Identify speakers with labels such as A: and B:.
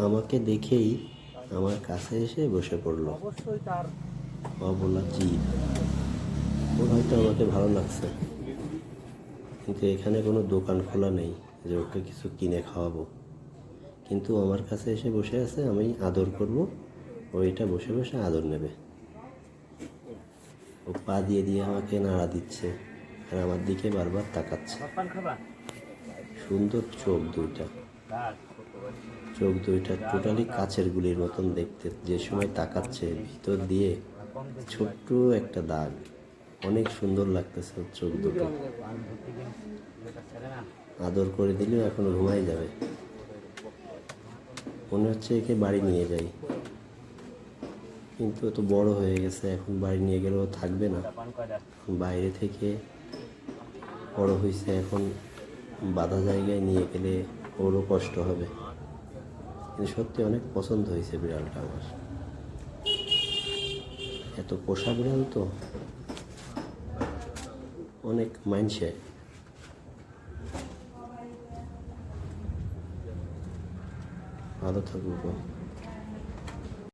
A: আমাকে দেখেই আমার কাছে এসে বসে পড়লো। অবলা জীব। ওর হয়তো আমাকে ভালো লাগছে, কিন্তু এখানে কোনো দোকান খোলা নেই যে ওকে কিছু কিনে খাওয়াবো। কিন্তু আমার কাছে এসে বসে আছে, আমি আদর করব, ওইটা বসে বসে আদর নেবে। ও পা দিয়ে দিয়ে আমাকে নাড়া দিচ্ছে আর আমার দিকে বারবার তাকাচ্ছে। সুন্দর চোখ দুইটা, চোখ দুইটা টোটালি কাচের গুলির মতন দেখতে। যে সময় তাকাচ্ছে ভিতর দিয়ে ছোট্ট একটা দাগ। অনেক সুন্দর লাগতেছে ওর চোখ দুটো। আদর করে দিলেও এখন ঘুমাই যাবে। মনে হচ্ছে একে বাড়ি নিয়ে যাই, কিন্তু তো বড় হয়ে গেছে, এখন বাড়ি নিয়ে গেলেও থাকবে না। বাইরে থেকে বড় হয়েছে, এখন বাঁধা জায়গায় নিয়ে গেলে ওরও কষ্ট হবে। কিন্তু সত্যি অনেক পছন্দ হয়েছে বিড়ালটা আমার। এত পোষা বিড়াল তো অনেক মাইনসে। ভালো থাকবো।